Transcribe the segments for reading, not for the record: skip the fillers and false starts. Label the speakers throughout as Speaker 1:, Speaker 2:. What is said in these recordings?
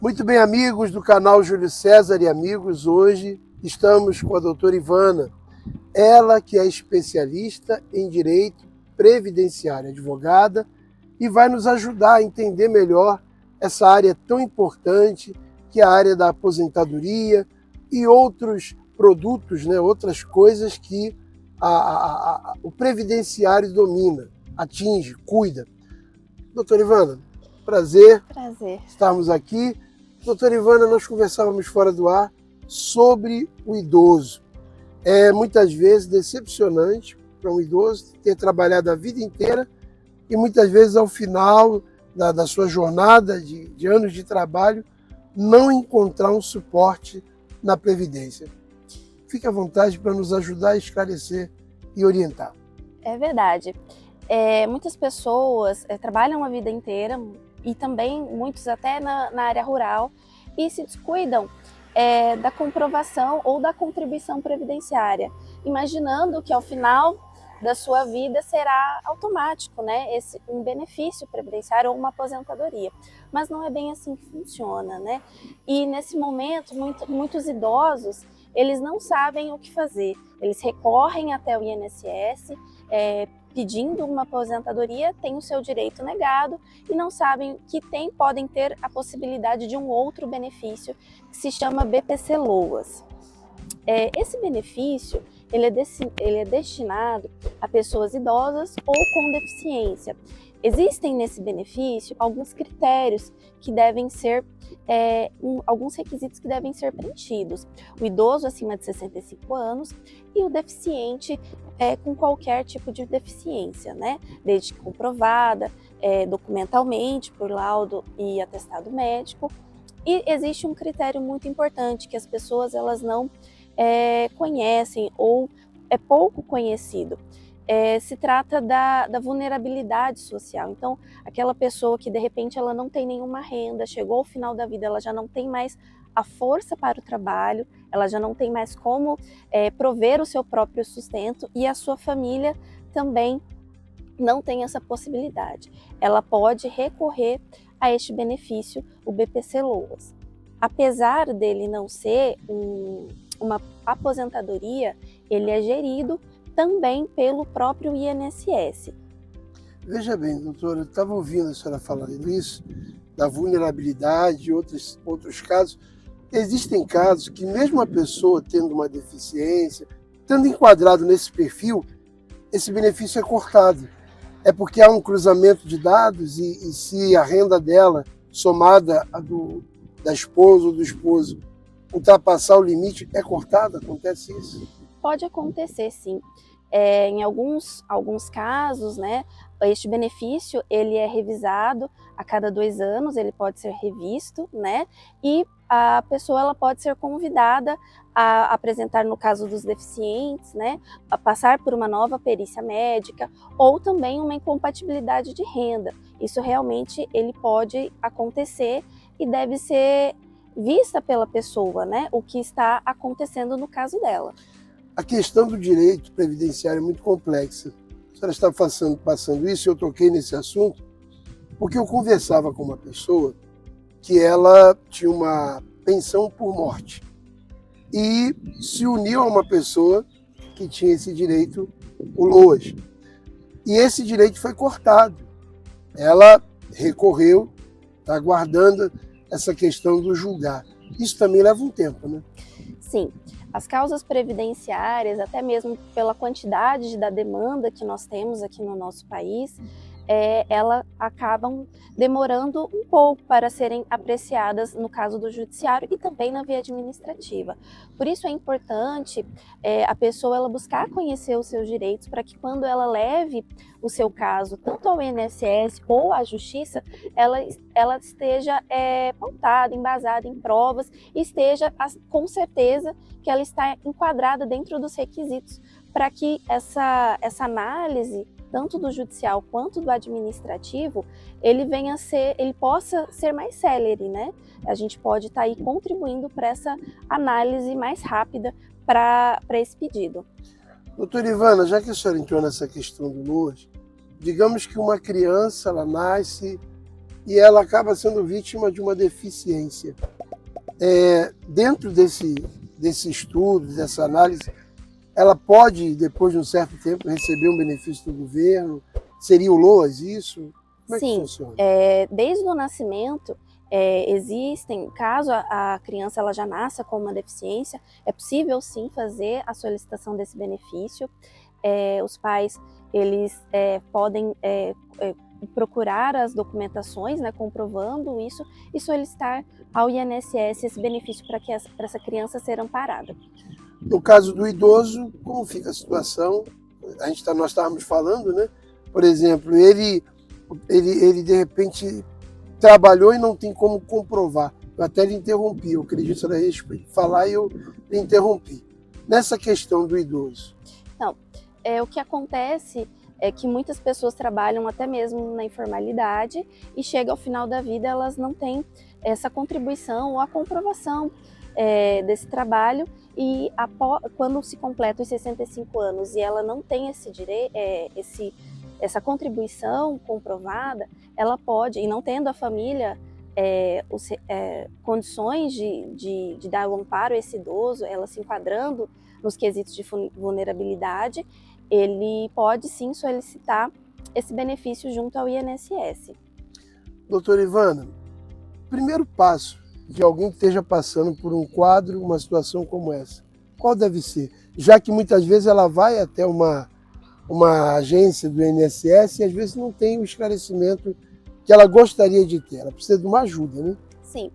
Speaker 1: Muito bem, amigos do canal Júlio César e amigos, hoje estamos com a doutora Ivana, ela que é especialista em direito previdenciário, advogada, e vai nos ajudar a entender melhor essa área tão importante, que é a área da aposentadoria e outros produtos, outras coisas que o previdenciário domina, atinge, cuida. Doutora Ivana, prazer estarmos aqui. Doutora Ivana, nós conversávamos fora do ar sobre o idoso. É muitas vezes decepcionante para um idoso ter trabalhado a vida inteira e muitas vezes ao final da sua jornada de anos de trabalho não encontrar um suporte na Previdência. Fique à vontade para nos ajudar a esclarecer e orientar.
Speaker 2: É verdade. Muitas pessoas trabalham a vida inteira e também muitos até na área rural e se descuidam da comprovação ou da contribuição previdenciária, imaginando que ao final da sua vida será automático, né, um benefício previdenciário ou uma aposentadoria. Mas não é bem assim que funciona, né? E nesse momento, muitos idosos, eles não sabem o que fazer. Eles recorrem até o INSS, pedindo uma aposentadoria, têm o seu direito negado e não sabem que podem ter a possibilidade de um outro benefício que se chama BPC-Loas. Esse benefício ele é destinado a pessoas idosas ou com deficiência. Existem nesse benefício alguns critérios que devem ser, alguns requisitos que devem ser preenchidos. O idoso acima de 65 anos e o deficiente com qualquer tipo de deficiência, né? Desde que comprovada documentalmente por laudo e atestado médico. E existe um critério muito importante que as pessoas elas não conhecem ou é pouco conhecido. Se trata da vulnerabilidade social. Então, aquela pessoa que de repente ela não tem nenhuma renda, chegou ao final da vida, ela já não tem mais a força para o trabalho, ela já não tem mais como prover o seu próprio sustento e a sua família também não tem essa possibilidade. Ela pode recorrer a este benefício, o BPC-Loas. Apesar dele não ser uma aposentadoria, ele é gerido também pelo próprio INSS.
Speaker 1: Veja bem, doutora, eu estava ouvindo a senhora falando isso, da vulnerabilidade e outros casos. Existem casos que mesmo a pessoa tendo uma deficiência, estando enquadrado nesse perfil, esse benefício é cortado. É porque há um cruzamento de dados e se a renda dela, somada à da esposa ou do esposo, ultrapassar o limite, é cortada? Acontece isso?
Speaker 2: Pode acontecer, sim. Em alguns casos, né, este benefício ele é revisado a cada 2 anos, ele pode ser revisto, né, e a pessoa ela pode ser convidada a apresentar, no caso dos deficientes, né, a passar por uma nova perícia médica ou também uma incompatibilidade de renda. Isso realmente ele pode acontecer e deve ser vista pela pessoa, né, o que está acontecendo no caso dela.
Speaker 1: A questão do direito previdenciário é muito complexa. A senhora está passando isso e eu toquei nesse assunto porque eu conversava com uma pessoa que ela tinha uma pensão por morte e se uniu a uma pessoa que tinha esse direito, o LOAS. E esse direito foi cortado. Ela recorreu, está aguardando essa questão do julgar. Isso também leva um tempo, né?
Speaker 2: Sim. As causas previdenciárias, até mesmo pela quantidade da demanda que nós temos aqui no nosso país, elas acabam demorando um pouco para serem apreciadas no caso do judiciário e também na via administrativa. Por isso é importante a pessoa ela buscar conhecer os seus direitos para que quando ela leve o seu caso tanto ao INSS ou à Justiça, ela esteja pautada, embasada em provas e esteja com certeza que ela está enquadrada dentro dos requisitos para que essa análise tanto do judicial quanto do administrativo, ele possa ser mais célere, né? A gente pode estar aí contribuindo para essa análise mais rápida para esse pedido.
Speaker 1: Doutora Ivana, já que a senhora entrou nessa questão do LOAS, digamos que uma criança ela nasce e ela acaba sendo vítima de uma deficiência. Dentro desse estudo, dessa análise, ela pode, depois de um certo tempo, receber um benefício do governo? Seria o LOAS isso? Como é que funciona?
Speaker 2: Desde o nascimento, existem, caso a criança ela já nasça com uma deficiência, é possível sim fazer a solicitação desse benefício. Os pais eles podem procurar as documentações, né, comprovando isso, e solicitar ao INSS esse benefício para essa criança ser amparada.
Speaker 1: No caso do idoso, como fica a situação? Nós estávamos falando, né? Por exemplo, ele de repente trabalhou e não tem como comprovar. Eu até lhe interrompi, eu acredito que você ia falar e eu lhe interrompi. Nessa questão do idoso.
Speaker 2: Não, o que acontece é que muitas pessoas trabalham até mesmo na informalidade e chega ao final da vida elas não têm essa contribuição ou a comprovação desse trabalho, e quando se completa os 65 anos e ela não tem esse direito, essa contribuição comprovada, ela pode, e não tendo a família condições de dar o amparo a esse idoso, ela se enquadrando nos quesitos de vulnerabilidade, ele pode sim solicitar esse benefício junto ao INSS.
Speaker 1: Doutora Ivana, primeiro passo de alguém que esteja passando por um quadro, uma situação como essa, qual deve ser? Já que muitas vezes ela vai até uma agência do INSS e às vezes não tem o esclarecimento que ela gostaria de ter, ela precisa de uma ajuda, né?
Speaker 2: Sim,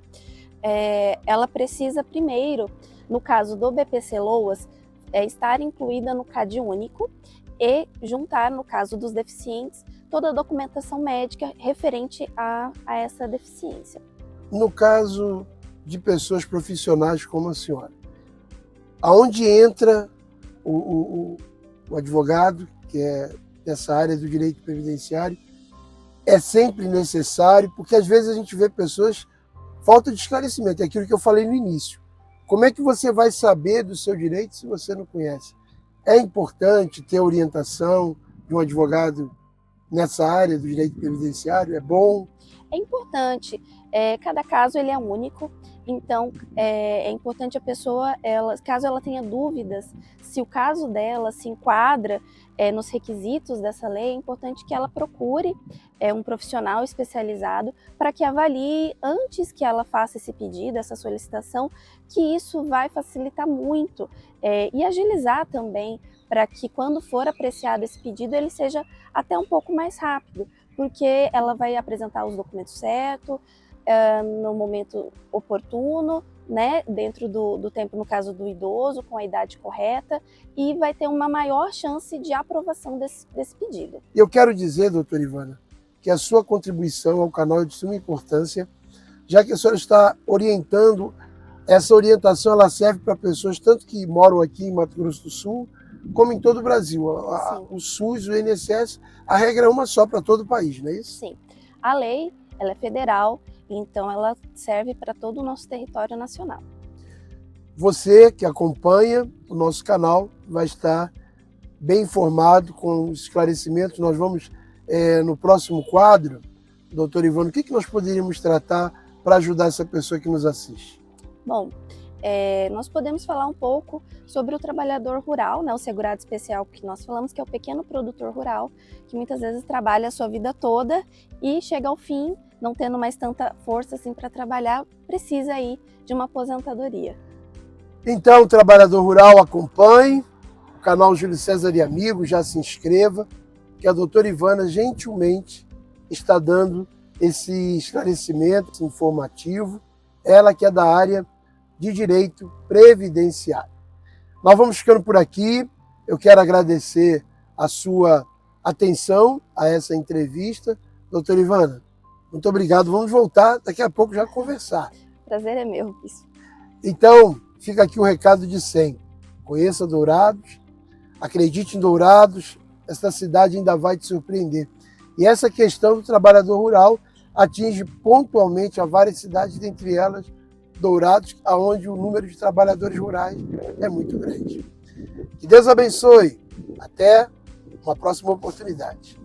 Speaker 2: ela precisa primeiro, no caso do BPC LOAS, estar incluída no CAD único e juntar, no caso dos deficientes, toda a documentação médica referente a essa deficiência.
Speaker 1: No caso de pessoas profissionais como a senhora, aonde entra o advogado, que é dessa área do direito previdenciário, é sempre necessário, porque às vezes a gente vê pessoas, falta de esclarecimento, é aquilo que eu falei no início. Como é que você vai saber do seu direito se você não conhece? É importante ter orientação de um advogado nessa área do direito previdenciário? É bom?
Speaker 2: É importante. Cada caso ele é único, então é importante a pessoa, caso ela tenha dúvidas, se o caso dela se enquadra nos requisitos dessa lei, é importante que ela procure um profissional especializado para que avalie antes que ela faça esse pedido, essa solicitação, que isso vai facilitar muito e agilizar também, para que quando for apreciado esse pedido ele seja até um pouco mais rápido, porque ela vai apresentar os documentos certos, no momento oportuno, né, dentro do tempo, no caso do idoso, com a idade correta, e vai ter uma maior chance de aprovação desse pedido.
Speaker 1: Eu quero dizer, doutora Ivana, que a sua contribuição ao canal é de suma importância, já que a senhora está orientando, essa orientação ela serve para pessoas tanto que moram aqui em Mato Grosso do Sul, como em todo o Brasil. O SUS, o INSS, a regra é uma só para todo o país, não é isso?
Speaker 2: Sim. A lei, ela é federal, então ela serve para todo o nosso território nacional.
Speaker 1: Você que acompanha o nosso canal vai estar bem informado com os esclarecimentos. Nós vamos, no próximo quadro, doutor Ivana, o que nós poderíamos tratar para ajudar essa pessoa que nos assiste?
Speaker 2: Bom, nós podemos falar um pouco sobre o trabalhador rural, né, o segurado especial que nós falamos, que é o pequeno produtor rural, que muitas vezes trabalha a sua vida toda e chega ao fim, não tendo mais tanta força assim para trabalhar, precisa aí de uma aposentadoria.
Speaker 1: Então, o trabalhador rural acompanhe o canal Júlio César e Amigos, já se inscreva, que a doutora Ivana gentilmente está dando esse esclarecimento, esse informativo, ela que é da área de direito previdenciário. Nós vamos ficando por aqui. Eu quero agradecer a sua atenção a essa entrevista. Doutora Ivana, muito obrigado. Vamos voltar daqui a pouco já a conversar.
Speaker 2: Prazer é meu. Isso.
Speaker 1: Então, fica aqui o recado de sempre. Conheça Dourados, acredite em Dourados, essa cidade ainda vai te surpreender. E essa questão do trabalhador rural atinge pontualmente a várias cidades, dentre elas Dourados, onde o número de trabalhadores rurais é muito grande. Que Deus abençoe. Até uma próxima oportunidade.